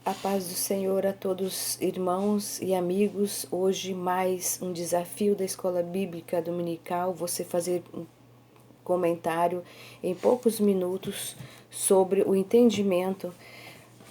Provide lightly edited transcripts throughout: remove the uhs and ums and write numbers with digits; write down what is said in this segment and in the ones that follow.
A paz do Senhor a todos, irmãos e amigos. Hoje mais um desafio da Escola Bíblica Dominical, você fazer um comentário em poucos minutos sobre o entendimento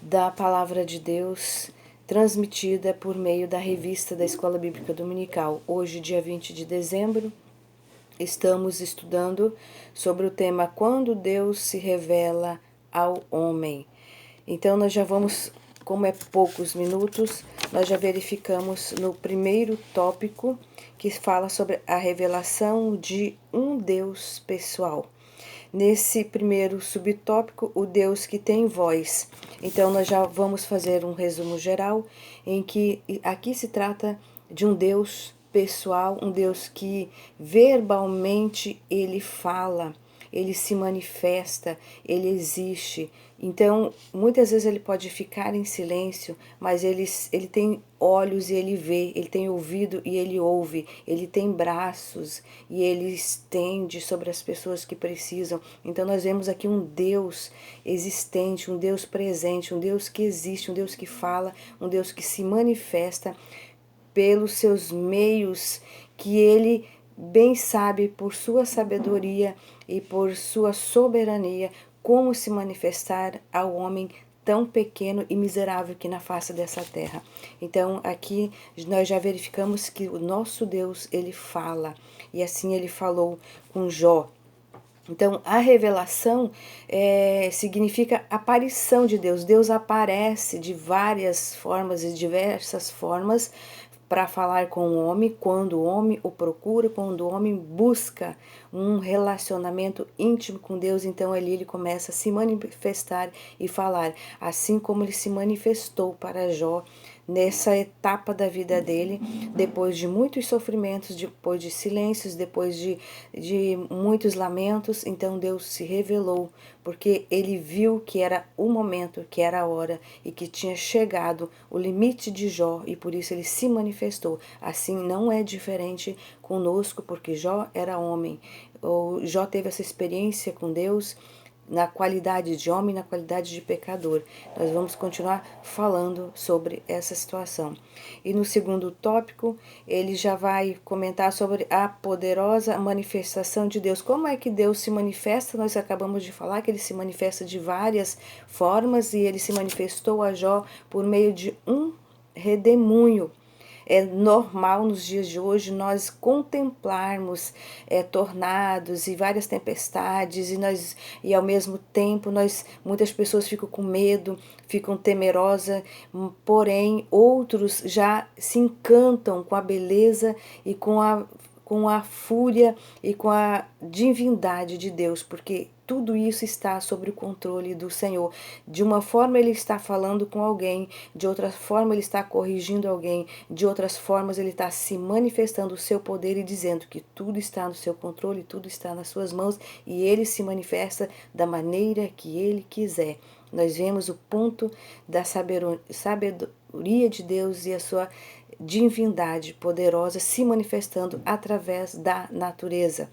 da Palavra de Deus transmitida por meio da revista da Escola Bíblica Dominical. Hoje, dia 20 de dezembro, estamos estudando sobre o tema Quando Deus se revela ao homem. Então nós já vamos, como é poucos minutos, nós já verificamos no primeiro tópico que fala sobre a revelação de um Deus pessoal. Nesse primeiro subtópico, o Deus que tem voz. Então nós já vamos fazer um resumo geral em que aqui se trata de um Deus pessoal, um Deus que verbalmente ele fala, ele se manifesta, ele existe. Então, muitas vezes ele pode ficar em silêncio, mas ele tem olhos e ele vê, ele tem ouvido e ele ouve, ele tem braços e ele estende sobre as pessoas que precisam. Então, nós vemos aqui um Deus existente, um Deus presente, um Deus que existe, um Deus que fala, um Deus que se manifesta pelos seus meios que ele bem sabe por sua sabedoria e por sua soberania como se manifestar ao homem tão pequeno e miserável que na face dessa terra. Então aqui nós já verificamos que o nosso Deus, ele fala, e assim ele falou com Jó. Então, a revelação significa aparição de Deus. Deus aparece de várias formas e diversas formas para falar com o homem, quando o homem o procura, quando o homem busca um relacionamento íntimo com Deus, então ali ele começa a se manifestar e falar, assim como ele se manifestou para Jó nessa etapa da vida dele, depois de muitos sofrimentos, depois de silêncios, depois de muitos lamentos. Então Deus se revelou, porque ele viu que era o momento, que era a hora e que tinha chegado o limite de Jó, e por isso ele se manifestou. Assim não é diferente conosco, porque Jó era homem. Jó teve essa experiência com Deus na qualidade de homem, na qualidade de pecador. Nós vamos continuar falando sobre essa situação. E no segundo tópico, ele já vai comentar sobre a poderosa manifestação de Deus. Como é que Deus se manifesta? Nós acabamos de falar que ele se manifesta de várias formas, e ele se manifestou a Jó por meio de um redemoinho. É normal nos dias de hoje nós contemplarmos tornados e várias tempestades, e ao mesmo tempo muitas pessoas ficam com medo, ficam temerosas, porém outros já se encantam com a beleza e com a fúria e com a divindade de Deus, porque tudo isso está sob o controle do Senhor. De uma forma ele está falando com alguém, de outra forma ele está corrigindo alguém, de outras formas ele está se manifestando o seu poder e dizendo que tudo está no seu controle, tudo está nas suas mãos, e ele se manifesta da maneira que ele quiser. Nós vemos o ponto da sabedoria de Deus e a sua divindade poderosa se manifestando através da natureza.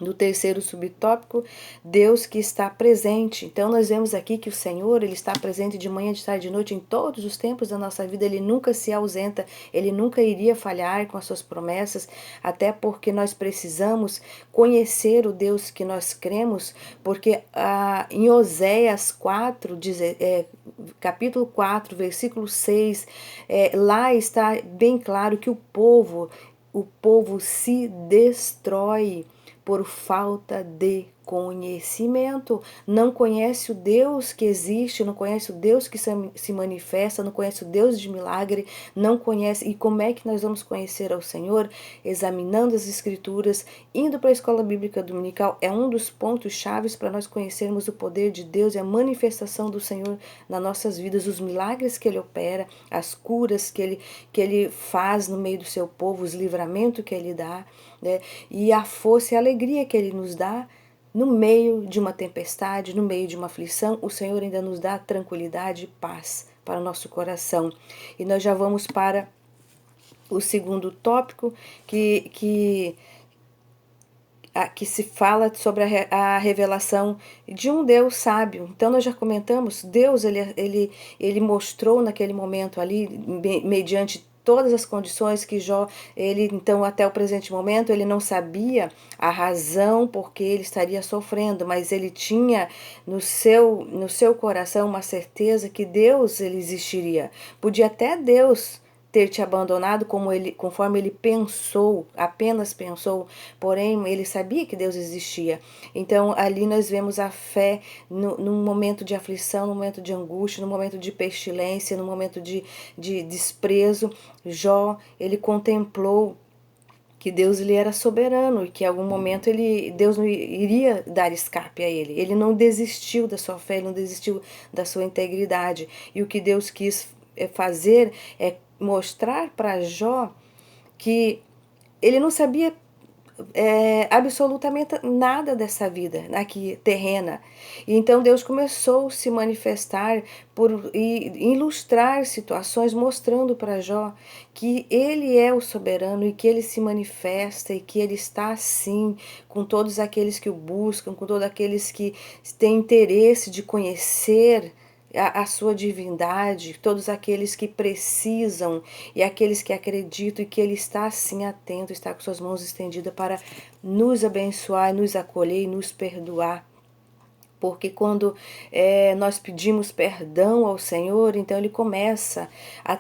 No terceiro subtópico, Deus que está presente. Então nós vemos aqui que o Senhor, ele está presente de manhã, de tarde, de noite, em todos os tempos da nossa vida. Ele nunca se ausenta, ele nunca iria falhar com as suas promessas, até porque nós precisamos conhecer o Deus que nós cremos, porque em Oséias 4, capítulo 4, versículo 6, lá está bem claro que o povo se destrói por falta de conhecimento. Não conhece o Deus que existe, não conhece o Deus que se manifesta, não conhece o Deus de milagre, não conhece. E como é que nós vamos conhecer ao Senhor? Examinando as Escrituras, indo para a Escola Bíblica Dominical. É um dos pontos chaves para nós conhecermos o poder de Deus e a manifestação do Senhor nas nossas vidas, os milagres que Ele opera, as curas que Ele faz no meio do seu povo, os livramentos que Ele dá, né? E a força e a alegria que Ele nos dá no meio de uma tempestade, no meio de uma aflição. O Senhor ainda nos dá tranquilidade e paz para o nosso coração. E nós já vamos para o segundo tópico, que que se fala sobre a revelação de um Deus sábio. Então nós já comentamos, Deus ele mostrou naquele momento ali, mediante todas as condições que Jó, ele então até o presente momento, ele não sabia a razão por que ele estaria sofrendo, mas ele tinha no seu coração uma certeza que Deus ele existiria. Podia até Deus ter te abandonado conforme ele pensou, apenas pensou, porém ele sabia que Deus existia. Então ali nós vemos a fé num momento de aflição, num momento de angústia, num momento de pestilência, num momento de desprezo. Jó, ele contemplou que Deus ele era soberano e que em algum momento Deus não iria dar escape a ele. Ele não desistiu da sua fé, ele não desistiu da sua integridade. E o que Deus quis fazer é mostrar para Jó que ele não sabia absolutamente nada dessa vida aqui terrena. E então Deus começou a se manifestar e ilustrar situações, mostrando para Jó que ele é o soberano e que ele se manifesta e que ele está assim com todos aqueles que o buscam, com todos aqueles que têm interesse de conhecer a sua divindade, todos aqueles que precisam e aqueles que acreditam e que Ele está assim atento, está com suas mãos estendidas para nos abençoar, nos acolher e nos perdoar. Porque quando nós pedimos perdão ao Senhor, então Ele começa a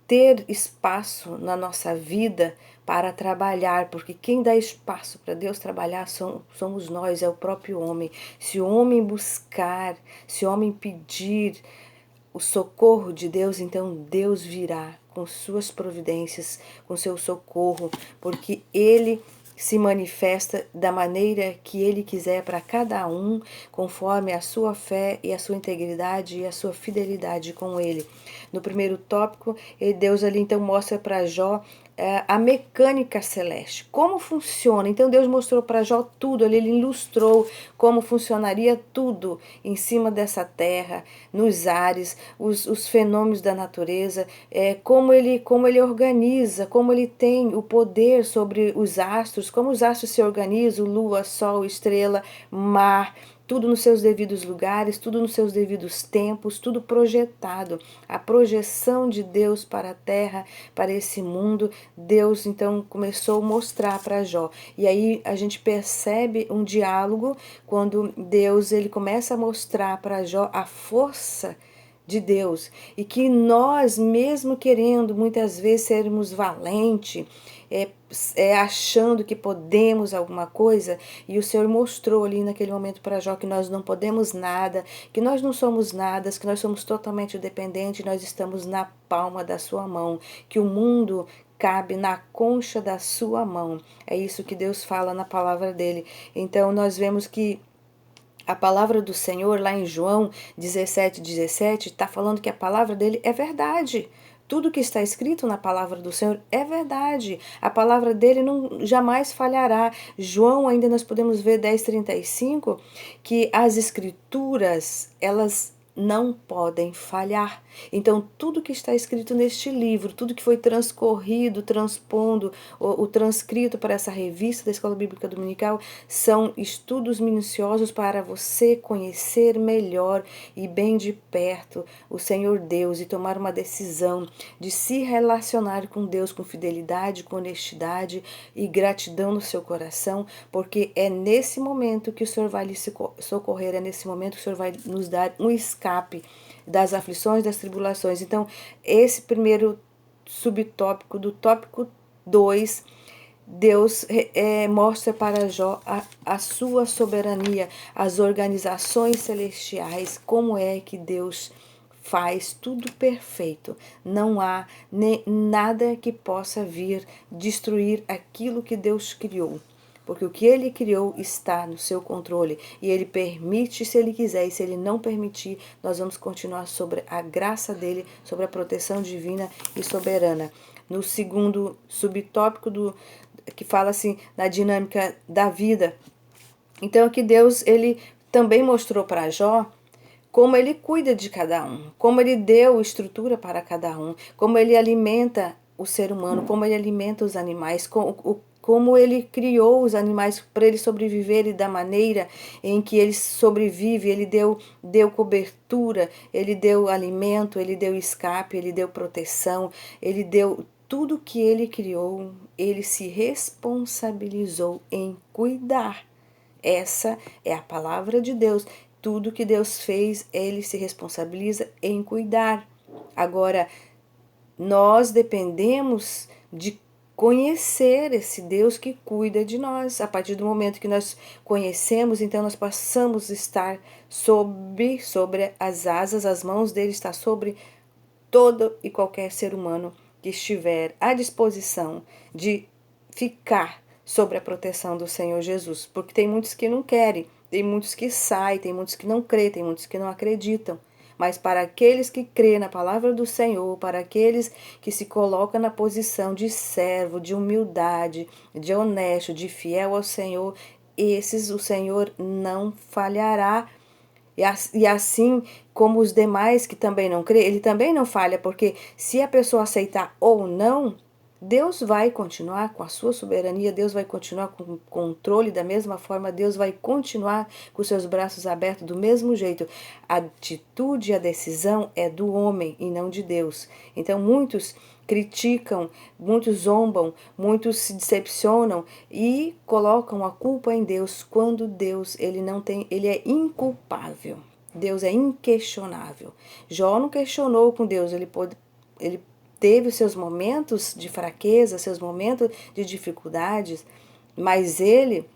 ter espaço na nossa vida para trabalhar, porque quem dá espaço para Deus trabalhar somos nós, é o próprio homem. Se o homem buscar, se o homem pedir o socorro de Deus, então Deus virá com suas providências, com seu socorro, porque Ele se manifesta da maneira que Ele quiser para cada um, conforme a sua fé e a sua integridade e a sua fidelidade com Ele. No primeiro tópico, Deus ali então mostra para Jó a mecânica celeste, como funciona. Então Deus mostrou para Jó tudo, ele ilustrou como funcionaria tudo em cima dessa terra, nos ares, os fenômenos da natureza, como ele organiza, como ele tem o poder sobre os astros, como os astros se organizam, lua, sol, estrela, mar, tudo nos seus devidos lugares, tudo nos seus devidos tempos, tudo projetado. A projeção de Deus para a terra, para esse mundo, Deus então começou a mostrar para Jó. E aí a gente percebe um diálogo quando Deus ele começa a mostrar para Jó a força de Deus e que nós, mesmo querendo muitas vezes sermos valentes, achando que podemos alguma coisa, e o Senhor mostrou ali naquele momento para Jó que nós não podemos nada, que nós não somos nada, que nós somos totalmente dependentes, nós estamos na palma da sua mão, que o mundo cabe na concha da sua mão. É isso que Deus fala na palavra dele. Então nós vemos que a palavra do Senhor, lá em João 17:17, está falando que a palavra dele é verdade. Tudo que está escrito na palavra do Senhor é verdade. A palavra dele não jamais falhará. João, ainda nós podemos ver 10:35, que as escrituras, elas não podem falhar. Então, tudo que está escrito neste livro, tudo que foi transcorrido, transpondo, o transcrito para essa revista da Escola Bíblica Dominical, são estudos minuciosos para você conhecer melhor e bem de perto o Senhor Deus e tomar uma decisão de se relacionar com Deus com fidelidade, com honestidade e gratidão no seu coração, porque é nesse momento que o Senhor vai lhe socorrer, é nesse momento que o Senhor vai nos dar um escape das aflições, das tribulações. Então, esse primeiro subtópico do tópico 2, Deus mostra para Jó a sua soberania, as organizações celestiais, como é que Deus faz tudo perfeito. Não há nada que possa vir destruir aquilo que Deus criou. Porque o que ele criou está no seu controle e ele permite se ele quiser, e se ele não permitir, nós vamos continuar sobre a graça dele, sobre a proteção divina e soberana. No segundo subtópico que fala assim na dinâmica da vida. Então aqui Deus ele também mostrou para Jó como ele cuida de cada um, como ele deu estrutura para cada um, como ele alimenta o ser humano, como ele alimenta os animais, como como ele criou os animais para eles sobreviverem da maneira em que eles sobrevivem. Ele deu cobertura, ele deu alimento, ele deu escape, ele deu proteção, ele deu tudo que ele criou, ele se responsabilizou em cuidar. Essa é a palavra de Deus. Tudo que Deus fez, ele se responsabiliza em cuidar. Agora, nós dependemos de conhecer esse Deus que cuida de nós. A partir do momento que nós conhecemos, então nós passamos a estar sobre as asas, as mãos dele está sobre todo e qualquer ser humano que estiver à disposição de ficar sobre a proteção do Senhor Jesus. Porque tem muitos que não querem, tem muitos que saem, tem muitos que não creem, tem muitos que não acreditam. Mas para aqueles que crêem na palavra do Senhor, para aqueles que se colocam na posição de servo, de humildade, de honesto, de fiel ao Senhor, esses o Senhor não falhará. E assim como os demais que também não crê, ele também não falha, porque se a pessoa aceitar ou não, Deus vai continuar com a sua soberania, Deus vai continuar com o controle da mesma forma, Deus vai continuar com seus braços abertos do mesmo jeito. A atitude e a decisão é do homem e não de Deus. Então muitos criticam, muitos zombam, muitos se decepcionam e colocam a culpa em Deus, quando Deus, ele é inculpável. Deus é inquestionável. Jó não questionou com Deus, ele teve os seus momentos de fraqueza, seus momentos de dificuldades, mas ele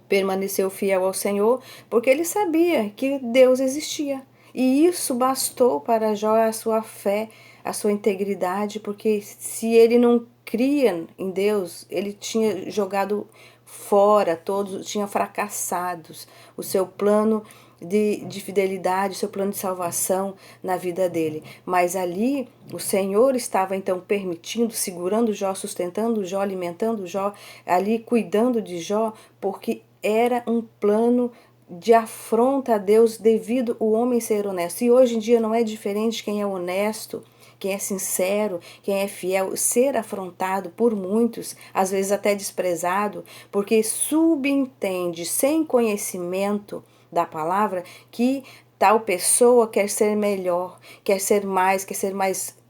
permaneceu fiel ao Senhor porque ele sabia que Deus existia. E isso bastou para Jó, a sua fé, a sua integridade, porque se ele não cria em Deus, ele tinha jogado fora todos, tinha fracassados o seu plano de fidelidade, o seu plano de salvação na vida dele. Mas ali o Senhor estava então permitindo, segurando Jó, sustentando Jó, alimentando Jó, ali cuidando de Jó, porque era um plano de afronta a Deus devido o homem ser honesto. E hoje em dia não é diferente. Quem é honesto, quem é sincero, quem é fiel, ser afrontado por muitos, às vezes até desprezado, porque subentende, sem conhecimento da palavra, que tal pessoa quer ser melhor, quer ser mais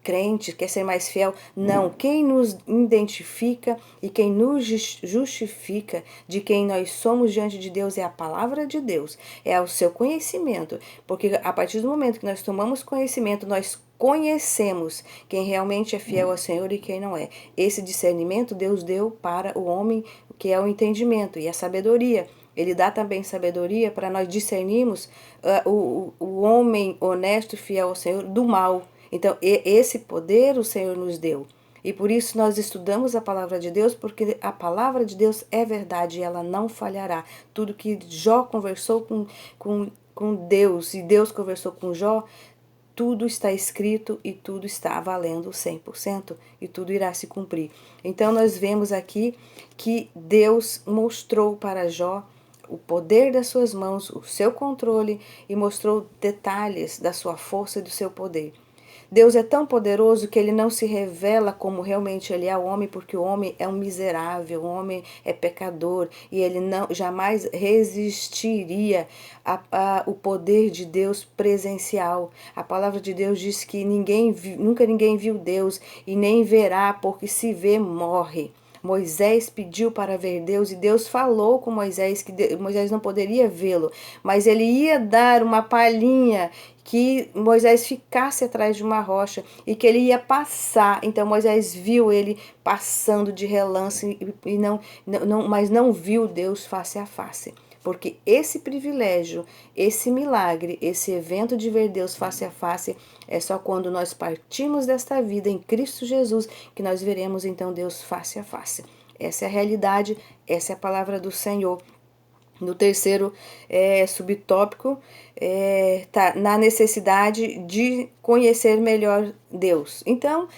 crente, quer ser mais fiel. Não, quem nos identifica e quem nos justifica de quem nós somos diante de Deus é a palavra de Deus, é o seu conhecimento, porque a partir do momento que nós tomamos conhecimento, nós conhecemos quem realmente é fiel ao Senhor e quem não é. Esse discernimento Deus deu para o homem, que é o entendimento e a sabedoria. Ele dá também sabedoria para nós discernirmos o homem honesto e fiel ao Senhor do mal. Então, esse poder o Senhor nos deu. E por isso nós estudamos a palavra de Deus, porque a palavra de Deus é verdade e ela não falhará. Tudo que Jó conversou com Deus e Deus conversou com Jó, tudo está escrito e tudo está valendo 100% e tudo irá se cumprir. Então nós vemos aqui que Deus mostrou para Jó o poder das suas mãos, o seu controle, e mostrou detalhes da sua força e do seu poder. Deus é tão poderoso que ele não se revela como realmente ele é ao homem, porque o homem é um miserável, o homem é pecador, e ele não jamais resistiria ao poder de Deus presencial. A palavra de Deus diz que nunca ninguém viu Deus e nem verá, porque se vê, morre. Moisés pediu para ver Deus e Deus falou com Moisés que Moisés não poderia vê-lo, mas ele ia dar uma palhinha que Moisés ficasse atrás de uma rocha e que ele ia passar. Então Moisés viu ele passando de relance mas não viu Deus face a face. Porque esse privilégio, esse milagre, esse evento de ver Deus face a face é só quando nós partimos desta vida em Cristo Jesus que nós veremos então Deus face a face. Essa é a realidade, essa é a palavra do Senhor. No terceiro subtópico, tá na necessidade de conhecer melhor Deus. Então,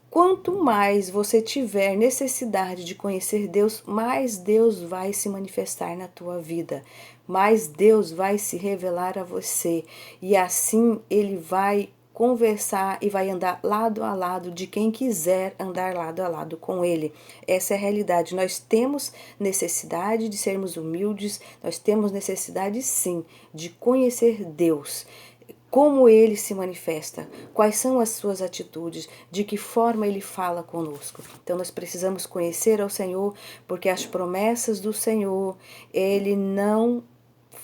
quanto mais você tiver necessidade de conhecer Deus, mais Deus vai se manifestar na tua vida, mais Deus vai se revelar a você, e assim Ele vai conversar e vai andar lado a lado de quem quiser andar lado a lado com Ele. Essa é a realidade. Nós temos necessidade de sermos humildes, nós temos necessidade, sim, de conhecer Deus. Como Ele se manifesta, quais são as suas atitudes, de que forma Ele fala conosco. Então nós precisamos conhecer ao Senhor, porque as promessas do Senhor, Ele não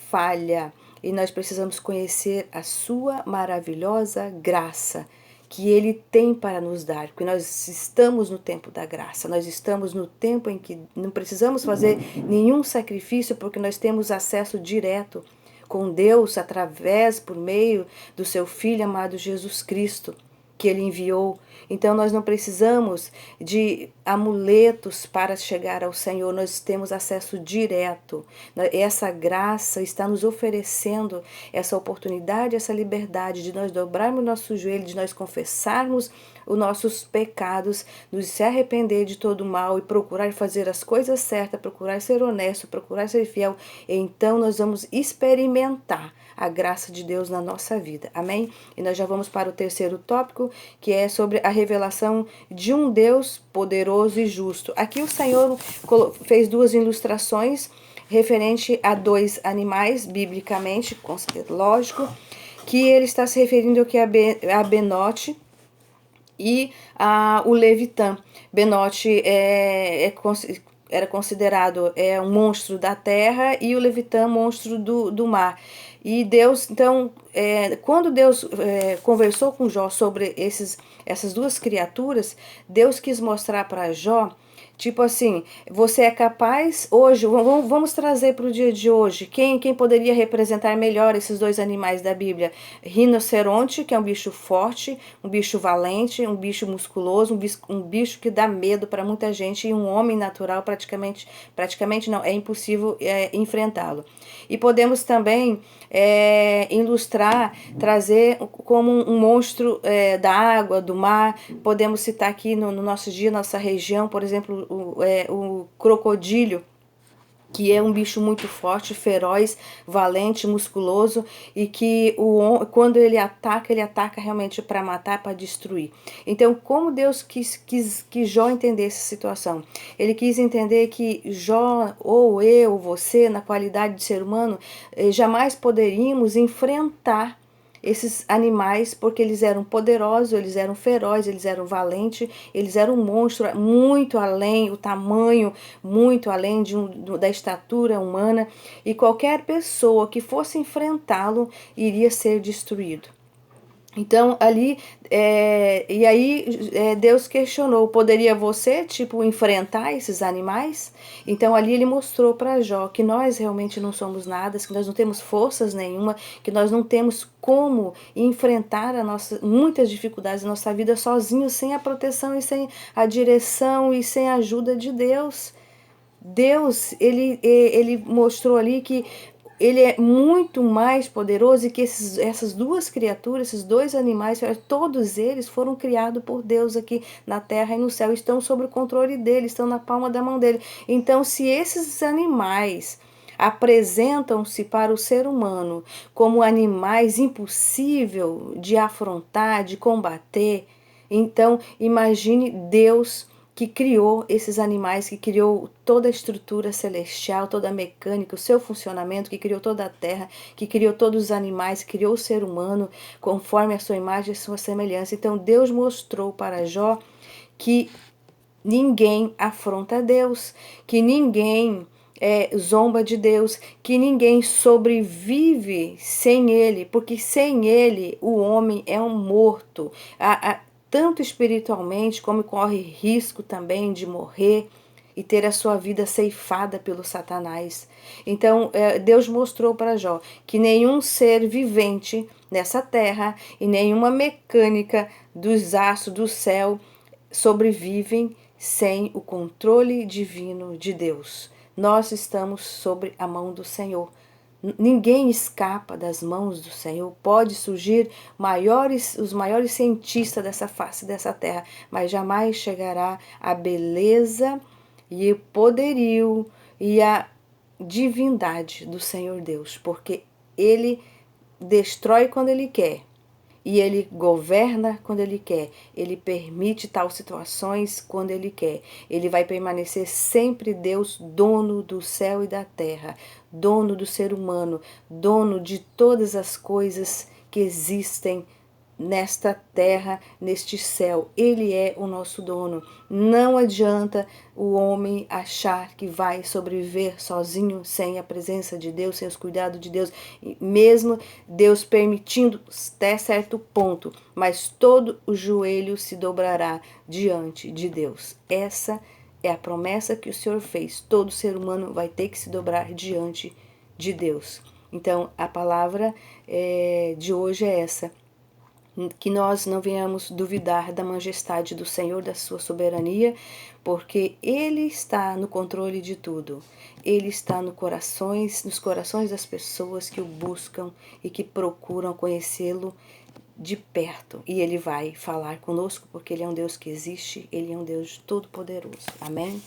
falha. E nós precisamos conhecer a sua maravilhosa graça que Ele tem para nos dar, porque nós estamos no tempo da graça, nós estamos no tempo em que não precisamos fazer nenhum sacrifício, porque nós temos acesso direto com Deus através, por meio do seu Filho amado Jesus Cristo, que Ele enviou. Então nós não precisamos de amuletos para chegar ao Senhor, nós temos acesso direto. Essa graça está nos oferecendo essa oportunidade, essa liberdade de nós dobrarmos o nosso joelho, de nós confessarmos os nossos pecados, nos se arrepender de todo o mal e procurar fazer as coisas certas, procurar ser honesto, procurar ser fiel. Então nós vamos experimentar a graça de Deus na nossa vida. Amém? E nós já vamos para o terceiro tópico, que é sobre a revelação de um Deus poderoso e justo. Aqui o Senhor fez duas ilustrações referente a dois animais, biblicamente, lógico, que ele está se referindo aqui a Benote e o Levitã. Benote era considerado um monstro da terra e o Levitã monstro do mar. E Deus, então, quando Deus conversou com Jó sobre essas duas criaturas, Deus quis mostrar para Jó, tipo assim, você é capaz, hoje, vamos trazer para o dia de hoje, quem poderia representar melhor esses dois animais da Bíblia? Rinoceronte, que é um bicho forte, um bicho valente, um bicho musculoso, um bicho que dá medo para muita gente, e um homem natural praticamente não, é impossível enfrentá-lo. E podemos também ilustrar, trazer como um monstro da água, do mar. Podemos citar aqui no nosso dia, nossa região, por exemplo, o crocodilo, que é um bicho muito forte, feroz, valente, musculoso, e que quando ele ataca realmente para matar, para destruir. Então, como Deus quis que Jó entendesse essa situação? Ele quis entender que Jó, ou eu, você, na qualidade de ser humano, jamais poderíamos enfrentar esses animais, porque eles eram poderosos, eles eram ferozes, eles eram valentes, eles eram um monstro muito além, o tamanho muito além da estatura humana, e qualquer pessoa que fosse enfrentá-lo iria ser destruído. Então, ali, Deus questionou, poderia você, enfrentar esses animais? Então, ali ele mostrou para Jó que nós realmente não somos nada, que nós não temos forças nenhuma, que nós não temos como enfrentar muitas dificuldades da nossa vida sozinhos, sem a proteção e sem a direção e sem a ajuda de Deus. Deus, ele mostrou ali que ele é muito mais poderoso, e que essas duas criaturas, esses dois animais, todos eles foram criados por Deus aqui na terra e no céu, estão sob o controle dele, estão na palma da mão dele. Então, se esses animais apresentam-se para o ser humano como animais impossível de afrontar, de combater, então imagine Deus, que criou esses animais, que criou toda a estrutura celestial, toda a mecânica, o seu funcionamento, que criou toda a terra, que criou todos os animais, que criou o ser humano conforme a sua imagem e a sua semelhança. Então Deus mostrou para Jó que ninguém afronta Deus, que ninguém zomba de Deus, que ninguém sobrevive sem Ele, porque sem Ele o homem é um morto. Tanto espiritualmente, como corre risco também de morrer e ter a sua vida ceifada pelo Satanás. Então, Deus mostrou para Jó que nenhum ser vivente nessa terra e nenhuma mecânica dos astros do céu sobrevivem sem o controle divino de Deus. Nós estamos sobre a mão do Senhor. Ninguém escapa das mãos do Senhor. Pode surgir os maiores cientistas dessa face dessa terra, mas jamais chegará a beleza e o poderio e a divindade do Senhor Deus, porque Ele destrói quando Ele quer E Ele governa quando Ele quer. Ele permite tais situações quando Ele quer. Ele vai permanecer sempre Deus, dono do céu e da terra, dono do ser humano, dono de todas as coisas que existem nesta terra, neste céu. Ele é o nosso dono. Não adianta o homem achar que vai sobreviver sozinho, sem a presença de Deus, sem os cuidados de Deus, mesmo Deus permitindo até certo ponto, mas todo o joelho se dobrará diante de Deus. Essa é a promessa que o Senhor fez. Todo ser humano vai ter que se dobrar diante de Deus. Então, a palavra de hoje é essa: que nós não venhamos duvidar da majestade do Senhor, da sua soberania, porque Ele está no controle de tudo. Ele está nos corações das pessoas que o buscam e que procuram conhecê-lo de perto. E Ele vai falar conosco, porque Ele é um Deus que existe, Ele é um Deus todo-poderoso. Amém?